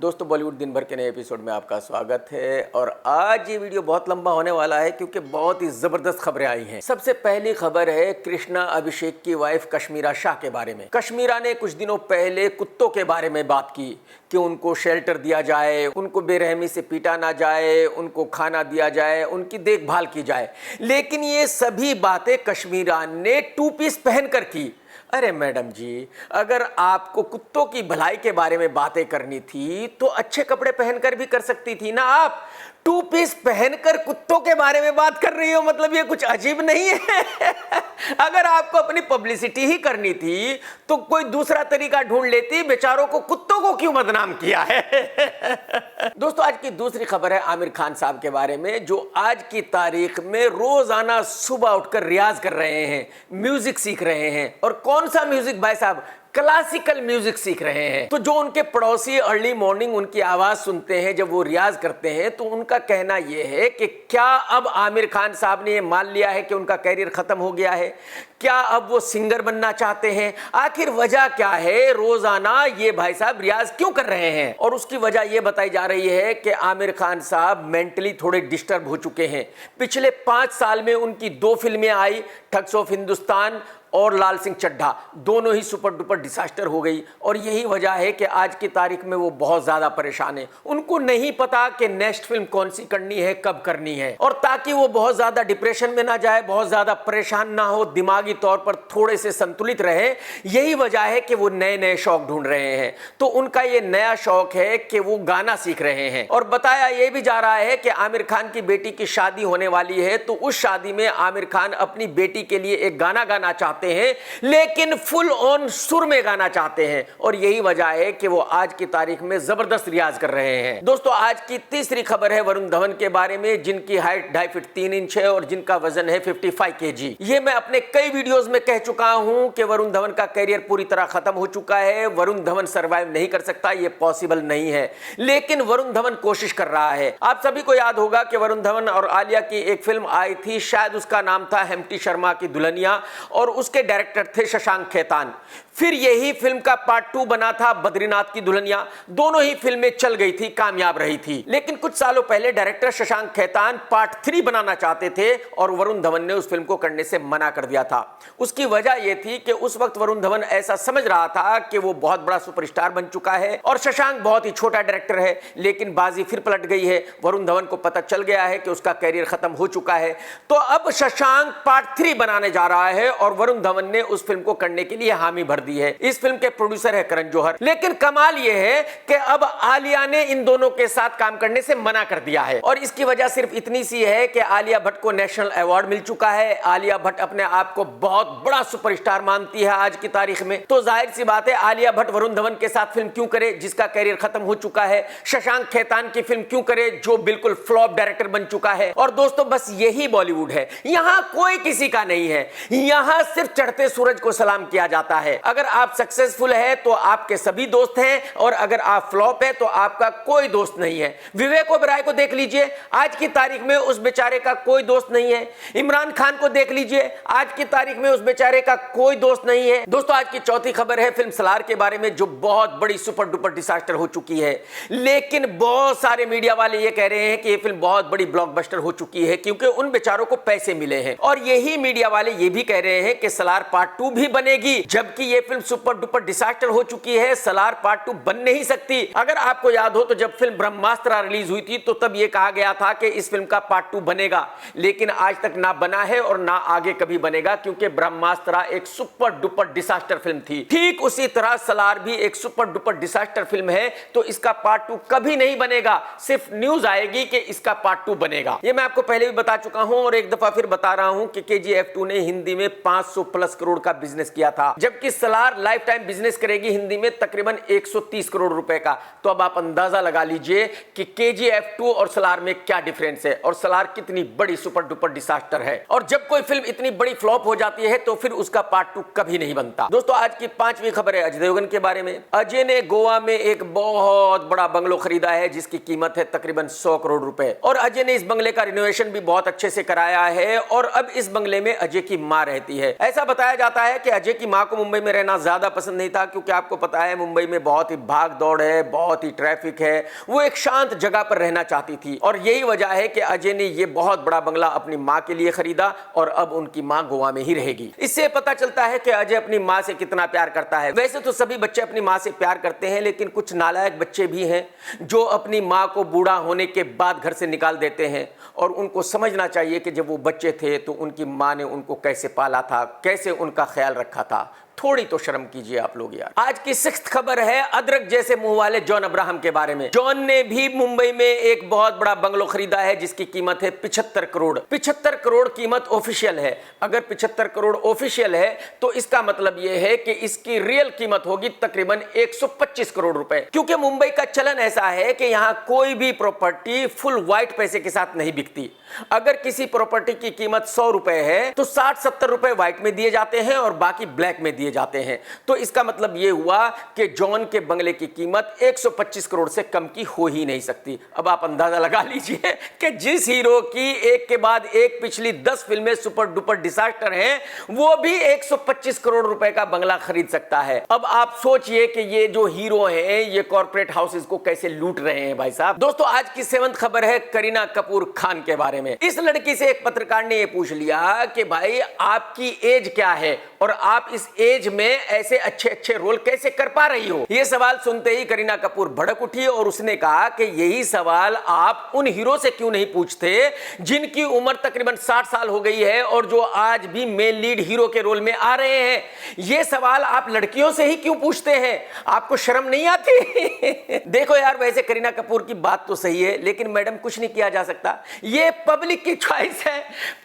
दोस्तों बॉलीवुड दिन भर के नए एपिसोड में आपका स्वागत है। और आज ये वीडियो बहुत लंबा होने वाला है क्योंकि बहुत ही जबरदस्त खबरें आई हैं। सबसे पहली खबर है कृष्णा अभिषेक की वाइफ कश्मीरा शाह के बारे में। कश्मीरा ने कुछ दिनों पहले कुत्तों के बारे में बात की कि उनको शेल्टर दिया जाए, उनको बेरहमी से पीटा ना जाए, उनको खाना दिया जाए, उनकी देखभाल की जाए। लेकिन ये सभी बातें कश्मीरा ने टू पीस पहनकर की। अरे मैडम जी, अगर आपको कुत्तों की भलाई के बारे में बातें करनी थी तो अच्छे कपड़े पहनकर भी कर सकती थी ना। आप टू पीस पहनकर कुत्तों के बारे में बात कर रही हो, मतलब ये कुछ अजीब नहीं है। अगर आपको अपनी पब्लिसिटी ही करनी थी तो कोई दूसरा तरीका ढूंढ लेती, बेचारों को कुत्तों को क्यों बदनाम किया है। दोस्तों आज की दूसरी खबर है आमिर खान साहब के बारे में, जो आज की तारीख में रोजाना सुबह उठकर रियाज कर रहे हैं, म्यूजिक सीख रहे हैं। और कौन सा म्यूजिक भाई साहब? क्लासिकल म्यूजिक सीख रहे हैं। तो जो उनके पड़ोसी अर्ली मॉर्निंग उनकी आवाज सुनते हैं जब वो रियाज करते हैं, तो उनका कहना यह है कि क्या अब आमिर खान साहब ने ये मान लिया है कि उनका कैरियर खत्म हो गया है? क्या अब वो सिंगर बनना चाहते हैं? आखिर वजह क्या है? रोजाना ये भाई साहब रियाज क्यों कर रहे हैं? और उसकी वजह ये बताई जा रही है कि आमिर खान साहब मेंटली थोड़े डिस्टर्ब हो चुके हैं। पिछले 5 साल में उनकी 2 फिल्में आई, ठग्स ऑफ हिंदुस्तान और लाल सिंह चड्ढा, दोनों ही सुपर डुपर डिसास्टर हो गई। और यही वजह है कि आज की तारीख में वो बहुत ज्यादा परेशान है। उनको नहीं पता कि नेक्स्ट फिल्म कौन सी करनी है, कब करनी है। और ताकि वो बहुत ज्यादा डिप्रेशन में ना जाए, बहुत ज्यादा परेशान ना हो, दिमागी तौर पर थोड़े से संतुलित रहे, यही वजह है कि वो नए नए शौक ढूंढ रहे हैं। तो उनका ये नया शौक है कि वो गाना सीख रहे हैं। और बताया ये भी जा रहा है कि आमिर खान की बेटी की शादी होने वाली है, तो उस शादी में आमिर खान अपनी बेटी के लिए एक गाना गाना चाहते हैं, लेकिन फुल ऑन सुर में गाना चाहते हैं। और यही वजह है कि वो आज की तारीख में जबरदस्त रियाज कर रहे हैं। दोस्तों आज की तीसरी खबर है वरुण धवन के बारे में, जिनकी हाइट 2.5 फीट 3 इंच है और जिनका वजन है 55 kg। ये मैं अपने कई वीडियोस में कह चुका हूं कि वरुण धवन का कैरियर पूरी तरह खत्म हो चुका है। वरुण धवन सर्वाइव नहीं कर सकता, ये पॉसिबल नहीं है। लेकिन वरुण धवन कोशिश कर रहा है। आप सभी को याद होगा कि वरुण धवन और आलिया की एक फिल्म आई थी, शायद उसका नाम था हेम्प्टी शर्मा की दुल्हनिया, और उसके डायरेक्टर थे शशांक खेतान। फिर यही फिल्म का पार्ट 2 बना था बद्रीनाथ की दुल्हनिया। दोनों ही फिल्में चल गई थी, कामयाब रही थी। लेकिन कुछ सालों पहले डायरेक्टर शशांक खेतान पार्ट 3 बनाना चाहते थे और वरुण धवन ने उस फिल्म को करने से मना कर दिया था। उसकी वजह यह थी कि उस वक्त वरुण धवन ऐसा समझ रहा था कि वो बहुत बड़ा सुपरस्टार बन चुका है और शशांक बहुत ही छोटा डायरेक्टर है। लेकिन बाजी फिर पलट गई है। वरुण धवन को पता चल गया है कि उसका कैरियर खत्म हो चुका है। तो अब शशांक पार्ट 3 बनाने जा रहा है और वरुण धवन ने उस फिल्म को करने के लिए हामी भर दी है। इस फिल्म के प्रोड्यूसर है करण जौहर। लेकिन कमाल यह है कि अब आलिया ने इन दोनों के साथ काम करने से मना कर दिया है। और इसकी वजह सिर्फ इतनी सी है कि आलिया भट्ट को नेशनल अवार्ड मिल चुका है। आलिया भट्ट अपने आप को बहुत बड़ा सुपरस्टार मानती है आज की तारीख में। तो जाहिर सी बात है आलिया भट्ट वरुण धवन के साथ फिल्म क्यों करे जिसका कैरियर खत्म हो चुका है? शशांक खेतान की फिल्म क्यों करे जो बिल्कुल फ्लॉप डायरेक्टर बन चुका है? और दोस्तों बस यही बॉलीवुड है। यहां कोई किसी का नहीं है। यहां सिर्फ चढ़ते सूरज को सलाम किया जाता है। अगर आप सक्सेसफुल है तो आपके सभी दोस्त हैं, और अगर आप फ्लॉप है तो आपका कोई दोस्त नहीं है। विवेक ओबेरॉय को देख लीजिए, आज की तारीख में उस बेचारे का कोई दोस्त नहीं है। इमरान खान को देख लीजिए, आज की तारीख में उस बेचारे का कोई दोस्त नहीं है। दोस्तों आज की चौथी खबर है फिल्म सलार के बारे में, जो बहुत बड़ी सुपर डुपर डिसास्टर हो चुकी है। लेकिन बहुत सारे मीडिया वाले ये कह रहे हैं कि ये फिल्म बहुत बड़ी ब्लॉकबस्टर हो चुकी है क्योंकि उन बेचारों को पैसे मिले हैं। और यही मीडिया वाले ये भी कह रहे हैं कि सलार पार्ट 2 भी बनेगी, जबकि ये फिल्म सुपर डुपर डिसास्टर हो चुकी है। सलार पार्ट 2 बन नहीं सकती। अगर आपको याद हो तो जब फिल्म ब्रह्मास्त्र रिलीज हुई थी तो तब यह कहा गया था कि इस फिल्म का पार्ट 2 बनेगा, लेकिन आज तक ना बना है और ना आगे कभी बनेगा, क्योंकि ब्रह्मास्त्र एक सुपर डुपर डिसास्टर फिल्म थी। ठीक उसी तरह सलार भी एक सुपर डुपर डिसास्टर फिल्म है, तो इसका पार्ट 2 कभी नहीं बनेगा। सिर्फ न्यूज आएगी कि इसका पार्ट 2 बनेगा। यह मैं आपको पहले भी बता चुका हूं और एक दफा फिर बता रहा हूं कि KGF 2 ने हिंदी में 500+ करोड़ का बिजनेस किया था, जबकि सलार लाइफ टाइम बिजनेस करेगी हिंदी में तकरीबन 130 करोड़ रुपए का। तो अब आप अंदाजा लगा लीजिए कि KGF 2 और सलार में क्या डिफरेंस है और सलार कितनी बड़ी सुपर डुपर डिसास्टर है। और जब कोई फिल्म इतनी बड़ी फ्लॉप हो जाती है तो फिर उसका पार्ट 2 कभी नहीं बनता। दोस्तों आज की 5वीं खबर है अजय देवगन के बारे में। अजय ने गोवा में एक बहुत बड़ा बंगलो खरीदा है जिसकी कीमत है तकरीबन 100 करोड़ रुपए। और अजय ने इस बंगले का रिनोवेशन भी बहुत अच्छे से कराया है और अब इस बंगले में अजय की मां रहती है। ऐसा बताया जाता है कि अजय की मां को मुंबई में रहना ज्यादा पसंद नहीं था, क्योंकि आपको पता है मुंबई में बहुत ही भाग दौड़ है, बहुत ही ट्रैफिक है। वो एक शांत जगह पर रहना चाहती थी और यही वजह है कि अजय ने ये बहुत बड़ा बंगला अपनी मां के लिए खरीदा और अब उनकी मां गोवा में ही रहेगी। इससे पता चलता है कि अजय अपनी मां से कितना प्यार करता है। वैसे तो सभी बच्चे अपनी मां से प्यार करते हैं, लेकिन कुछ नालायक बच्चे भी हैं जो अपनी मां को बूढ़ा होने के बाद घर से निकाल देते हैं। और उनको समझना चाहिए कि जब वो बच्चे थे तो उनकी मां ने उनको कैसे पाला था, कैसे उनका ख्याल रखा था। थोड़ी तो शर्म कीजिए आप लोग यार। आज की 6th खबर है अदरक जैसे मुंह वाले जॉन अब्राहम के बारे में। जॉन ने भी मुंबई में एक बहुत बड़ा बंगलो खरीदा है जिसकी कीमत है 75 करोड़। 75 करोड़ कीमत ऑफिशियल है। अगर 75 करोड़ ऑफिशियल है तो इसका मतलब यह है कि इसकी रियल कीमत होगी तकरीबन 125 करोड़ रुपए, क्योंकि मुंबई का चलन ऐसा है कि यहां कोई भी प्रॉपर्टी फुल व्हाइट पैसे के साथ नहीं बिकती। अगर किसी प्रॉपर्टी की कीमत 100 रुपए है तो 60-70 रुपए व्हाइट में दिए जाते हैं और बाकी ब्लैक में दिए जाते हैं। तो इसका मतलब यह हुआ कि जॉन के बंगले की कीमत 125 करोड़ से कम की हो ही नहीं सकती। अब आप अंदाजा लगा लीजिए कि जिस हीरो की एक के बाद एक पिछली 10 फिल्में सुपर डुपर डिजास्टर हैं, वो भी 125 करोड़ रुपए का बंगला खरीद सकता है। अब आप सोचिए कि ये जो हीरो हैं ये कॉर्पोरेट हाउसेस को कैसे लूट रहे हैं भाई साहब। दोस्तों आज की 7th खबर है करीना कपूर खान के बारे में। इस लड़की से एक पत्रकार ने यह पूछ लिया कि भाई आपकी एज क्या है और आप इस एज में ऐसे अच्छे अच्छे रोल कैसे कर पा रही हो। यह सवाल सुनते ही करीना कपूर भड़क उठी और उसने कहा कि यही सवाल आप उन हीरो से क्यों नहीं पूछते जिनकी उम्र तकरीबन 60 साल हो गई है और जो आज भी मेन लीड हीरो के रोल में आ रहे हैं। यह सवाल आप लड़कियों से ही क्यों पूछते हैं, आपको शर्म नहीं आती? देखो यार, वैसे करीना कपूर की बात तो सही है, लेकिन मैडम कुछ नहीं किया जा सकता। यह पब्लिक की चॉइस है।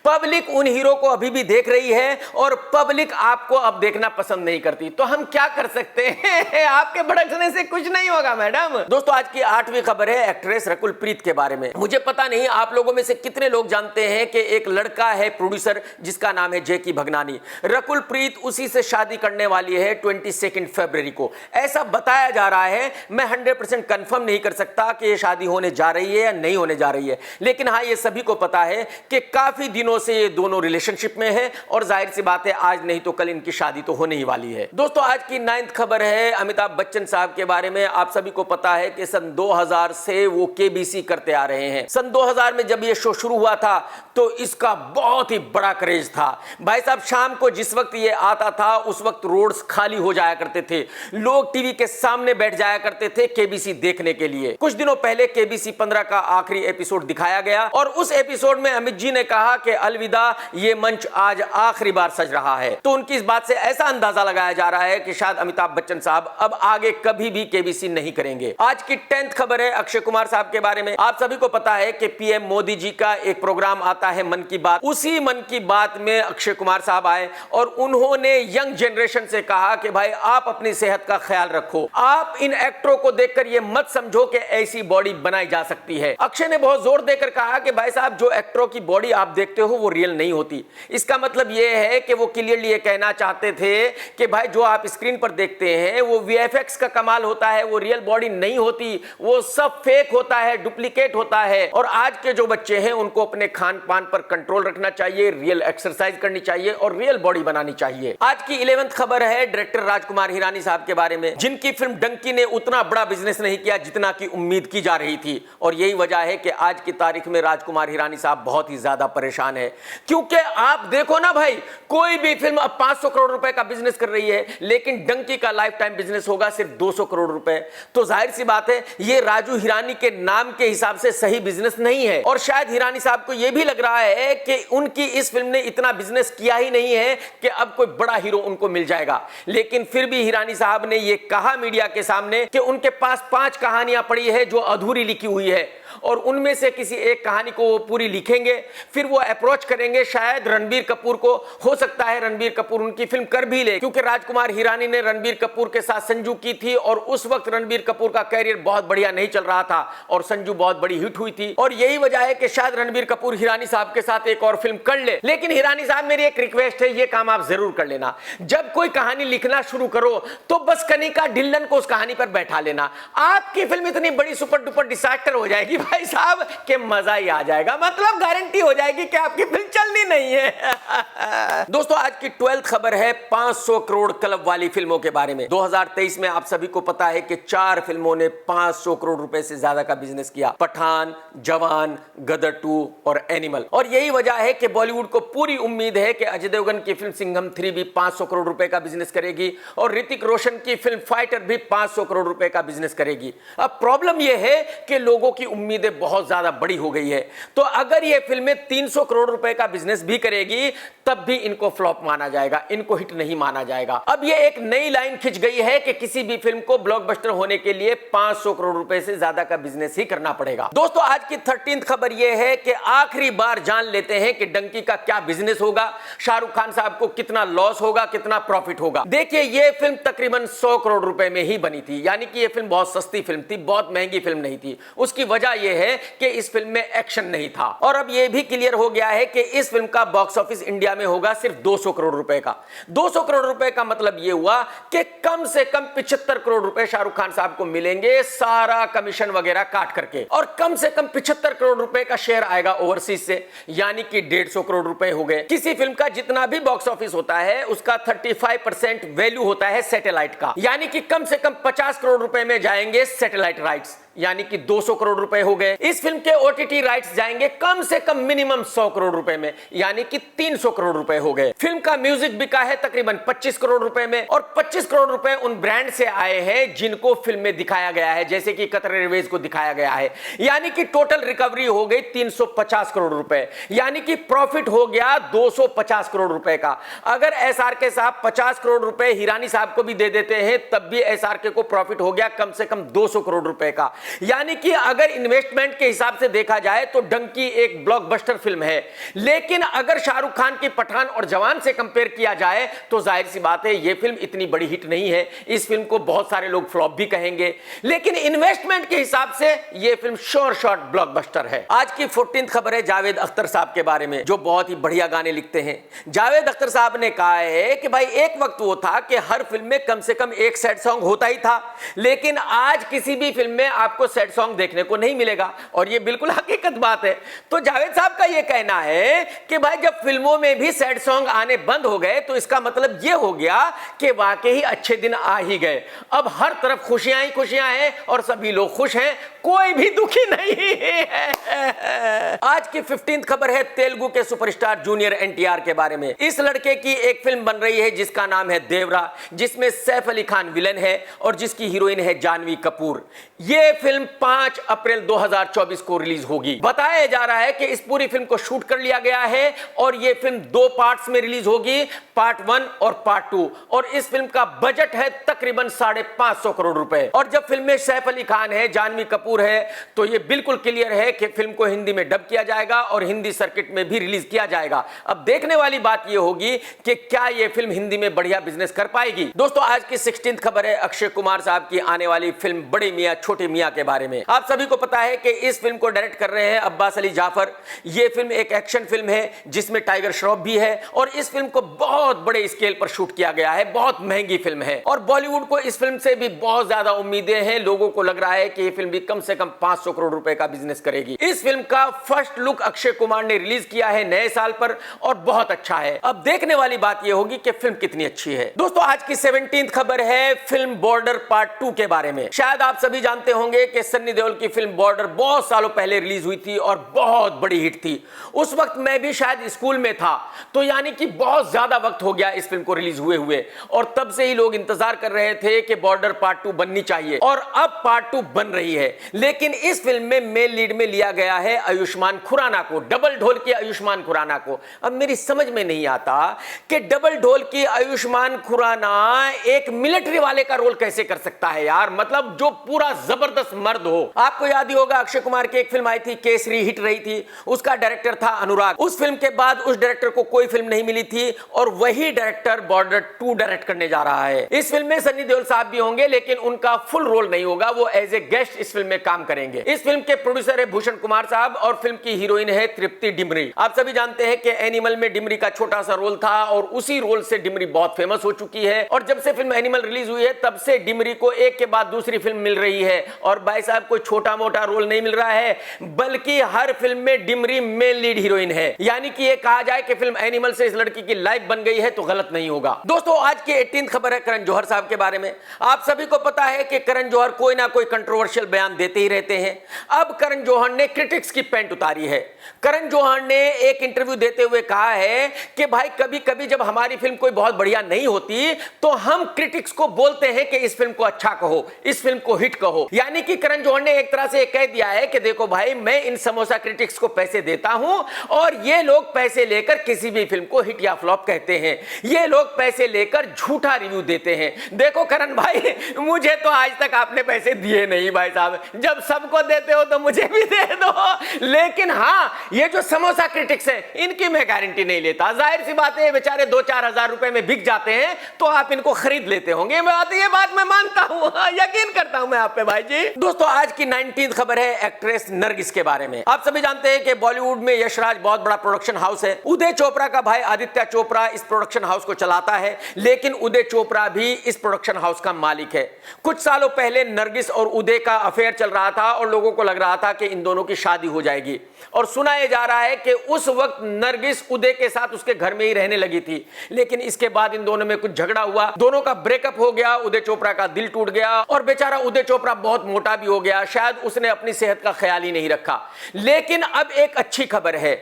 पब्लिक उन हीरो को अभी भी देख रही है और पब्लिक आपको अब देखना पसंद नहीं करती, तो हम क्या कर सकते हैं? आपके भड़कने से कुछ नहीं होगा मैडम। दोस्तों आज की 8वीं खबर है एक्ट्रेस रकुल प्रीत के बारे में। मुझे पता नहीं आप लोगों में से कितने लोग जानते हैं कि एक लड़का है प्रोड्यूसर जिसका नाम है जैकी भगनानी। रकुल प्रीत उसी से शादी करने वाली है 22 फरवरी को, ऐसा बताया जा रहा है। मैं 100% कंफर्म नहीं कर सकता कि यह शादी होने जा रही है या नहीं होने जा रही है, लेकिन हाँ ये सभी को पता है कि काफी दिनों से ये दोनों रिलेशनशिप में हैं और जाहिर सी बात है आज नहीं तो कल इनकी शादी तो होने ही वाली है। दोस्तों आज की 9th खबर है अमिताभ बच्चन साहब के बारे में। आप सभी को पता है कि सन 2000 से वो केबीसी करते आ रहे हैं। सन 2000 में जब ये शो शुरू हुआ था तो इसका बहुत ही बड़ा क्रेज था भाई साहब। शाम को जिस वक्त ये आता था उस वक्त रोड्स खाली हो जाया करते थे, लोग टीवी के सामने बैठ जाया करते थे केबीसी देखने के लिए। कुछ दिनों पहले केबीसी 15 का आखिरी एपिसोड दिखाया गया और उस एपिसोड में अमित जी ने कहा कि अलविदा, ये मंच आज आखिरी बार सज रहा है। तो उनकी इस बात से ऐसा अंदाजा लगाया जा रहा है कि शायद अमिताभ बच्चन साहब अब आगे कभी भी केबीसी नहीं करेंगे। आज की 10th खबर है अक्षय कुमार साहब के बारे में। आप सभी को पता है कि पीएम मोदी जी का एक प्रोग्राम आता है मन की बात। उसी मन की बात में अक्षय कुमार साहब आए और उन्होंने यंग जनरेशन से कहा कि भाई आप अपनी सेहत का ख्याल रखो, आप इन एक्टरों को देखकर ये मत समझो कि ऐसी बॉडी बनाई जा सकती है। अक्षय ने बहुत जोर देकर कहा कि भाई साहब जो एक्टरों की बॉडी आप देखते हो वो रियल नहीं होती। इसका मतलब यह है कि वो क्लियरली ये कहना चाहते थे कि भाई जो आप स्क्रीन पर देखते हैं वो वीएफएक्स का कमाल होता है, वो रियल बॉडी नहीं होती, वो सब फेक होता है, डुप्लीकेट होता है। और आज के जो बच्चे हैं उनको अपने खान पान पर कंट्रोल रखना चाहिए, रियल एक्सरसाइज करनी चाहिए और रियल बॉडी बनानी चाहिए। आज की 11th खबर है डायरेक्टर राजकुमार हिरानी साहब के बारे में, जिनकी फिल्म डंकी ने उतना बड़ा बिजनेस नहीं किया जितना की उम्मीद की जा रही थी। और यही वजह है कि आज की तारीख में राजकुमार हिरानी साहब बहुत ही ज्यादा परेशान है, क्योंकि आप देखो ना भाई, कोई भी फिल्म अब 500 करोड़ रुपए का बिजनेस कर रही है, लेकिन डंकी का लाइफ टाइम बिजनेस होगा सिर्फ 200 करोड़ रुपए। तो जाहिर सी बात है ये राजू हिरानी के नाम के हिसाब से सही बिजनेस नहीं है। और शायद हिरानी साहब को यह भी लग रहा है कि उनकी इस फिल्म ने इतना बिजनेस किया ही नहीं है कि अब कोई बड़ा हीरो उनको मिल जाएगा। लेकिन फिर भी हिरानी साहब ने यह कहा मीडिया के सामने कि उनके पास 5 कहानियां पड़ी है जो अधूरी लिखी हुई है और उनमें से किसी एक कहानी को वो पूरी लिखेंगे, फिर वो अप्रोच करेंगे शायद रणबीर कपूर को। हो सकता है रणबीर कपूर उनकी फिल्म कर भी ले, क्योंकि राजकुमार हिरानी ने रणबीर कपूर के साथ संजू की थी और उस वक्त रणबीर कपूर का कैरियर बहुत बढ़िया नहीं चल रहा था और संजू बहुत बड़ी हिट हुई थी। और यही वजह है कि शायद रणबीर कपूर हिरानी साहब के साथ एक और फिल्म कर ले। लेकिन हिरानी साहब मेरी एक रिक्वेस्ट है, ये काम आप जरूर कर लेना। जब कोई कहानी लिखना शुरू करो तो बस कनिका ढिल्लन को उस कहानी पर बैठा लेना। आपकी फिल्म इतनी बड़ी सुपर डुपर डिसास्टर हो जाएगी भाई साहब के मजा ही आ जाएगा, मतलब गारंटी हो जाएगी कि आपकी फिल्म चलनी नहीं है। दोस्तों आज की 12th खबर है 500 करोड़ क्लब वाली फिल्मों के बारे में। 2023 में आप सभी को पता है कि 4 फिल्मों ने 500 करोड़ रुपए से ज्यादा का बिजनेस किया, पठान, जवान, गदर 2 और एनिमल। और यही वजह है कि बॉलीवुड को पूरी उम्मीद है कि अजय देवगन की फिल्म सिंघम 3 भी 500 करोड़ रुपए का बिजनेस करेगी और ऋतिक रोशन की फिल्म फाइटर भी 500 करोड़ रुपए का बिजनेस करेगी। अब प्रॉब्लम यह है कि लोगों की उम्मीदें बहुत ज्यादा बड़ी हो गई है, तो अगर ये फिल्में 300 करोड़ रुपए का बिजनेस भी करेगी तब भी इनको फ्लॉप माना जाएगा, इनको हिट नहीं माना जाएगा। अब ये एक नई लाइन खिंच गई है कि किसी भी फिल्म को ब्लॉकबस्टर होने के लिए 500 करोड़ रुपए से ज्यादा का बिजनेस ही करना पड़ेगा। दोस्तों आज की 13th खबर यह है कि आखिरी बार जान लेते हैं कि डंकी का क्या बिजनेस होगा, शाहरुख खान साहब को कितना लॉस होगा, कितना प्रॉफिट होगा। देखिए ये फिल्म तकरीबन 100 करोड़ रुपए में ही बनी थी, यानी कि ये फिल्म बहुत सस्ती फिल्म थी, बहुत महंगी फिल्म नहीं थी। उसकी वजह यह है कि इस फिल्म में एक्शन नहीं था। और अब यह भी क्लियर हो गया है कि इस फिल्म का बॉक्स ऑफिस इंडिया में होगा सिर्फ 200 करोड़ रुपए का। 200 करोड़ रुपए का मतलब यह हुआ कि कम से कम 75 करोड़ रुपए शाहरुख खान साहब को मिलेंगे, सारा कमीशन वगैरह काट करके, और कम से कम 75 करोड़ रुपए का शेयर आएगा ओवरसीज से, यानी कि 150 करोड़ रुपए हो गए। किसी फिल्म का जितना भी बॉक्स ऑफिस होता है उसका 35% वैल्यू होता है सैटेलाइट का, यानी कि कम से कम 50 करोड़ रुपए में जाएंगे सैटेलाइट राइट्स, यानी कि 200 करोड़ रुपए हो गए। इस फिल्म के ओटीटी राइट्स जाएंगे कम से कम मिनिमम 100 करोड़ रुपए में, यानी कि 300 करोड़ रुपए हो गए। फिल्म का म्यूजिक बिका है तकरीबन 25 करोड़ रुपए में, और 25 करोड़ रुपए उन ब्रांड से आए हैं जिनको फिल्म में दिखाया गया है, जैसे कि कतर एयरवेज को दिखाया गया है, यानी कि टोटल रिकवरी हो गई 350 करोड़ रुपए, यानी कि प्रॉफिट हो गया 250 करोड़ रुपए का। अगर एसआरके साहब 50 करोड़ रुपए हिरानी साहब को भी दे देते हैं तब भी एसआरके को प्रॉफिट हो गया कम से कम 200 करोड़ रुपए का। यानी कि अगर इन्वेस्टमेंट के हिसाब से देखा जाए तो डंकी एक ब्लॉकबस्टर फिल्म है, लेकिन अगर शाहरुख खान की पठान और जवान से कंपेयर किया जाए तो जाहिर सी बात है यह फिल्म इतनी बड़ी हिट नहीं है, इस फिल्म को बहुत सारे लोग फ्लॉप भी कहेंगे, लेकिन इन्वेस्टमेंट के हिसाब से यह फिल्म श्योर शॉट ब्लॉकबस्टर है। आज की 14th खबर है जावेद अख्तर साहब के बारे में, जो बहुत ही बढ़िया गाने लिखते हैं। जावेद अख्तर साहब ने कहा है कि भाई एक वक्त वो था कि हर फिल्म में कम से कम एक सैड सॉन्ग होता ही था, लेकिन आज किसी भी फिल्म में आपको सैड सॉन्ग देखने को नहीं मिलेगा, और ये बिल्कुल हकीकत बात है। तो जावेद साहब का ये कहना है कि भाई जब फिल्मों में भी सैड सॉन्ग आने बंद हो गए तो इसका मतलब ये हो गया कि वाकई ही अच्छे दिन आ ही गए। अब हर तरफ खुशियां ही खुशियां हैं और सभी लोग खुश हैं, कोई भी दुखी नहीं है। आज की 15th खबर है तेलुगु के सुपरस्टार जूनियर एनटीआर के बारे में। इस लड़के की एक फिल्म बन रही है जिसका नाम है देवरा, जिसमें सैफ अली खान विलन है और जिसकी हीरोइन है जानवी कपूर। यह फिल्म 5 अप्रैल 2024 को रिलीज होगी। बताया जा रहा है कि इस पूरी फिल्म को शूट कर लिया गया है और यह फिल्म 2 पार्ट्स में रिलीज होगी, पार्ट 1 और पार्ट 2, और इस फिल्म का बजट है तकरीबन 550 करोड़ रुपए। और जब फिल्म में सैफ अली खान है, जानवी कपूर है, तो यह बिल्कुल क्लियर है कि फिल्म को हिंदी में डब किया जाएगा और हिंदी सर्किट में भी रिलीज किया जाएगा। अब देखने वाली बात यह होगी कि क्या यह फिल्म हिंदी में बढ़िया बिजनेस कर पाएगी। दोस्तों आज की 16th खबर है अक्षय कुमार साहब की आने वाली फिल्म बड़े मियां छोटे मियां के बारे में। आप सभी को पता है कि इस फिल्म को डायरेक्ट कर रहे हैं अब्बास अली जाफर। यह फिल्म एक एक्शन फिल्म है जिसमें टाइगर श्रॉफ भी है, और इस फिल्म को बहुत बड़े स्केल पर शूट किया गया है, बहुत महंगी फिल्म है, और बॉलीवुड को इस फिल्म से भी बहुत ज्यादा उम्मीदें हैं। लोगों को लग रहा है कि यह फिल्म भी कम से कम 500 करोड़ रुपए का बिजनेस करेगी। इस फिल्म का फर्स्ट लुक अक्षय कुमार ने रिलीज किया है नए साल पर, और बहुत अच्छा है। अब देखने वाली बात यह होगी कि फिल्म कितनी अच्छी है। दोस्तों आज की 17th खबर है फिल्म बॉर्डर पार्ट 2 के बारे में। शायद आप सभी जानते होंगे कि सन्नी देओल की फिल्म बॉर्डर बहुत सालों पहले रिलीज हुई थी और बहुत बड़ी हिट थी। उस वक्त मैं भी शायद स्कूल में था, तो यानी कि बहुत ज्यादा वक्त हो गया इस फिल्म को रिलीज हुए, और तब से ही लोग इंतजार कर रहे थे कि बॉर्डर पार्ट 2 बननी चाहिए, और अब पार्ट 2 बन रही है। लेकिन इस फिल्म में मेन लीड में लिया गया है आयुष्मान खुराना को, डबल ढोल की आयुष्मान खुराना को। अब मेरी समझ में नहीं आता कि डबल ढोल की आयुष्मान खुराना एक मिलिट्री वाले का रोल कैसे कर सकता है यार, मतलब जो पूरा जबरदस्त मर्द हो। आपको याद ही होगा अक्षय कुमार की एक फिल्म आई थी केसरी, हिट रही थी, उसका डायरेक्टर था अनुराग। उस फिल्म के बाद उस डायरेक्टर को कोई फिल्म नहीं मिली थी, और वही डायरेक्टर बॉर्डर 2 डायरेक्ट करने जा रहा है। इस फिल्म में सन्नी देओल साहब भी होंगे, लेकिन उनका फुल रोल नहीं होगा, वो एज ए गेस्ट इस फिल्म में काम करेंगे। इस फिल्म के प्रोड्यूसर है भूषण कुमार साहब और फिल्म की हीरोइन है तृप्ति डिमरी। आप सभी जानते हैं कि एनिमल में डिमरी का छोटा सा रोल था और उसी रोल से डिमरी बहुत फेमस हो चुकी है और जब से फिल्म एनिमल रिलीज हुई है तब से डिमरी को एक के बाद दूसरी फिल्म मिल रही है। और भाई साहब कोई छोटा मोटा रोल नहीं मिल रहा है, बल्कि हर फिल्म में डिमरी मेन लीड हीरोइन है। यानी कि ये कहा जाए कि फिल्म एनिमल से इस लड़की की लाइफ बन गई है तो गलत नहीं होगा। दोस्तों आज की 18th खबर है करण जौहर साहब के बारे में। आप सभी को पता है कि करण जौहर कोई ना कोई कंट्रोवर्शियल बयान देते ही रहते हैं। अब करण जौहर ने क्रिटिक्स की पैंट उतारी है। करण जौहर ने एक इंटरव्यू देते हुए कहा है कि भाई कभी कभी जब हमारी फिल्म कोई बहुत बढ़िया नहीं होती तो हम क्रिटिक्स को बोलते हैं कि इस फिल्म को अच्छा कहो, इस फिल्म को हिट कहो। यानी कि करण जौहर ने एक तरह से कह दिया है कि देखो भाई मैं इन समोसा क्रिटिक्स को पैसे देता हूं और ये लोग पैसे लेकर किसी भी फिल्म को हिट या फ्लॉप कहते हैं, ये लोग पैसे लेकर झूठा रिव्यू देते हैं। देखो करण भाई मुझे तो आज तक आपने पैसे दिए नहीं भाई साहब, जब सबको देते हो तो मुझे भी दे दो। लेकिन हां ये जो समोसा क्रिटिक्स हैं इनकी मैं गारंटी नहीं लेता। जाहिर सी बात है बेचारे 2-4 हजार रुपए में बिक जाते हैं तो आप इनको खरीद लेते होंगे। ये बात मैं मानता हूं, यकीन करता हूं मैं आप पे भाई जी। दोस्तों आज की 19th खबर है एक्ट्रेस नरगिस के बारे में। आप सभी जानते हैं कि बॉलीवुड में यशराज बहुत बड़ा प्रोडक्शन हाउस है। उदय चोपड़ा का भाई आदित्य चोपड़ा इस प्रोडक्शन हाउस को चलाता है, लेकिन उदय चोपड़ा भी इस प्रोडक्शन हाउस का मालिक है। कुछ सालों पहले नरगिस और उदय का अफेयर चल रहा था और लोगों को लग रहा था कि इन दोनों की शादी हो जाएगी और सुना यह जा रहा है कि उस वक्त नरगिस उदय के साथ उसके घर में ही रहने लगी थी। लेकिन इसके बाद इन दोनों में कुछ झगड़ा हुआ, दोनों का ब्रेकअप हो गया, उदय चोपड़ा का दिल टूट गया और बेचारा उदय चोपड़ा बहुत मोटा भी हो गया। शायद उसने अपनी सेहत का ख्याल ही नहीं रखा। लेकिन अब एक अच्छी खबर है,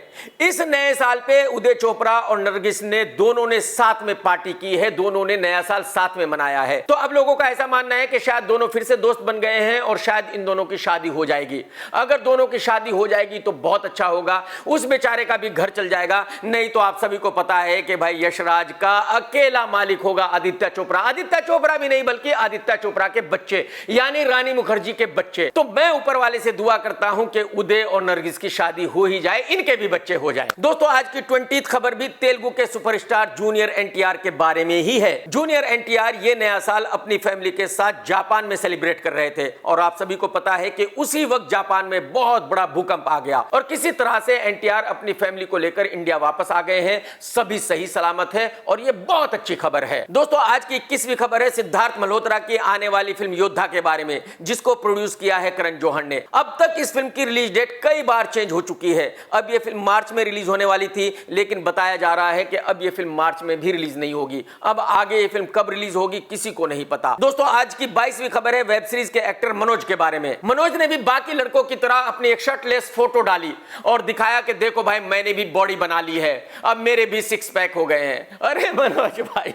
इस नए साल पे उदय चोपड़ा और नरगिस ने दोनों ने साथ में पार्टी की है, दोनों ने नया साल साथ में मनाया है। तो अब लोगों का ऐसा मानना है कि शायद दोनों फिर से दोस्त बन गए हैं और शायद इन दोनों की शादी हो जाएगी। अगर दोनों की शादी हो जाएगी तो बहुत अच्छा होगा, उस बेचारे का भी घर चल जाएगा। नहीं तो आप सभी को पता है कि भाई यशराज का अकेला मालिक होगा आदित्य चोपड़ा। आदित्य चोपड़ा भी नहीं बल्कि आदित्य चोपड़ा के बच्चे यानी रानी मुखर्जी के बच्चे। तो मैं ऊपर वाले से दुआ करता हूं कि उदय और नरगिस की शादी हो ही जाए, इनके भी बच्चे हो जाएं। दोस्तों आज की 20th खबर भी तेलुगु के सुपरस्टार जूनियर एनटीआर के बारे में ही है। जूनियर एनटीआर ये नया साल अपनी फैमिली के साथ जापान में सेलिब्रेट कर रहे थे और आप सभी को पता है कि उसी वक्त जापान में बहुत बड़ा भूकंप आ गया और किसी तरह से एनटीआर अपनी फैमिली को लेकर इंडिया वापस आ गए हैं। सभी सही सलामत है और ये बहुत अच्छी खबर है। दोस्तों आज की 21वीं खबर है सिद्धार्थ मल्होत्रा की आने वाली फिल्म योद्धा के बारे में, जिसको प्रोड्यूस किया है करण जौहर ने। अब तक इस फिल्म की रिलीज डेट कई बार चेंज हो चुकी है। अब ये फिल्म मार्च में रिलीज होने वाली थी, लेकिन बताया जा रहा है कि अब ये फिल्म मार्च में भी रिलीज नहीं होगी। अब आगे ये फिल्म कब रिलीज होगी किसी को नहीं पता। दोस्तों आज की 22वीं खबर है वेब सीरीज के एक्टर मनोज के बारे में। मनोज ने भी बाकी लड़कों की तरह अपनी एक शर्टलेस फोटो डाली और दिखाया कि देखो भाई मैंने भी बॉडी बना ली है, अब मेरे भी 6 पैक हो गए हैं। अरे मनोज भाई,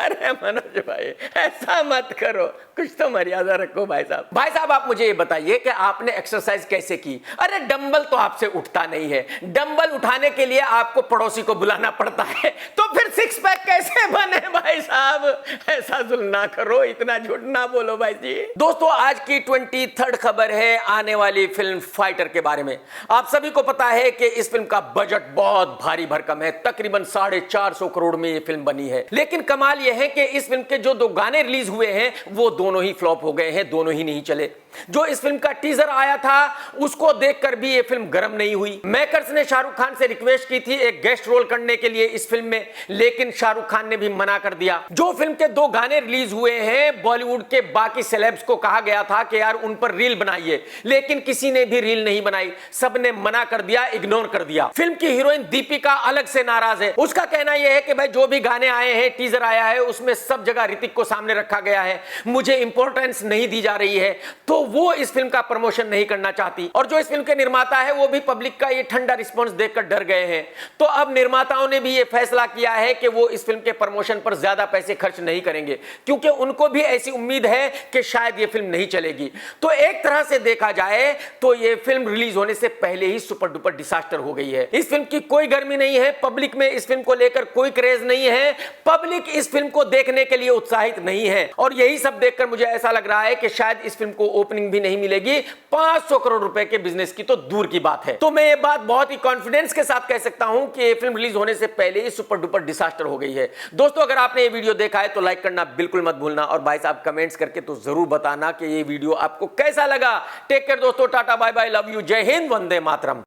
अरे मनोज भाई ऐसा मत करो, कुछ तो मर्यादा रखो भाई साहब। भाई साहब आप मुझे ये बताइए कि आपने एक्सरसाइज कैसे की? अरे डंबल तो आपसे उठता नहीं है, डंबल उठाने के लिए आपको पड़ोसी को बुलाना पड़ता है, तो फिर 6 पैक कैसे बने भाई साहब? ऐसा जुल्म ना करो, इतना झूठ ना बोलो भाई जी। दोस्तों आज की 23rd खबर है आने वाली फिल्म फाइटर के बारे में। आप सभी को पता है कि इस फिल्म का बजट बहुत भारी भरकम है, तकरीबन 450 करोड़ में ये फिल्म बनी है। लेकिन कमाल यह है कि इस फिल्म के जो 2 गाने रिलीज हुए हैं वो दोनों ही फ्लॉप हो गए हैं, दोनों ही नहीं चले। जो इस फिल्म का टीजर आया था उसको देखकर भी ये फिल्म गर्म नहीं हुई। मेकर्स ने शाहरुख खान से रिक्वेस्ट की थी एक गेस्ट रोल करने के लिए इस फिल्म में, लेकिन शाहरुख खान ने भी मना कर दिया। जो फिल्म के 2 गाने रिलीज हुए हैं बॉलीवुड के बाकी सेलेब्स को कहा गया था कि यार उन पर रील बनाइए, लेकिन किसी ने भी रील नहीं बनाई, सबने मना कर दिया, इग्नोर कर दिया। फिल्म की हीरोइन दीपिका अलग से नाराज है। उसका कहना यह है कि भाई जो भी गाने आए हैं, टीजर आया है, उसमें सब जगह ऋतिक को सामने रखा गया है, मुझे इंपॉर्टेंस नहीं दी जा रही है, तो वो इस फिल्म का प्रमोशन नहीं करना चाहती। और जो इस फिल्म के निर्माता है वो भी पब्लिक का ये ठंडा रिस्पांस देखकर डर गए हैं। तो अब निर्माताओं ने भी ये फैसला किया है कि वो इस फिल्म के प्रमोशन पर ज्यादा पैसे खर्च नहीं करेंगे, क्योंकि उनको भी ऐसी उम्मीद है कि शायद ये फिल्म नहीं चलेगी। तो एक तरह से देखा जाए तो ये फिल्म रिलीज होने से पहले ही सुपर डुपर डिजास्टर हो गई है। इस फिल्म की कोई गर्मी नहीं है, पब्लिक में इस फिल्म को लेकर कोई क्रेज नहीं है, पब्लिक इस फिल्म को देखने के लिए उत्साहित नहीं है। और यही सब देखकर मुझे ऐसा लग रहा है कि शायद इस फिल्म को ओपनिंग भी नहीं मिलेगी, 500 करोड़ रुपए के बिजनेस की तो दूर की बात है। तो मैं ये बात बहुत ही कॉन्फिडेंस के साथ कह सकता हूं कि ये फिल्म रिलीज होने से पहले ही सुपर डुपर डिजास्टर डिजास्टर हो गई है। दोस्तों अगर आपने ये वीडियो देखा है तो लाइक करना बिल्कुल मत भूलना, और भाई साहब कमेंट्स करके तो जरूर बताना कि ये वीडियो आपको कैसा लगा। टेक केयर दोस्तों, tata bye bye, love you, जय हिंद, वंदे मातरम।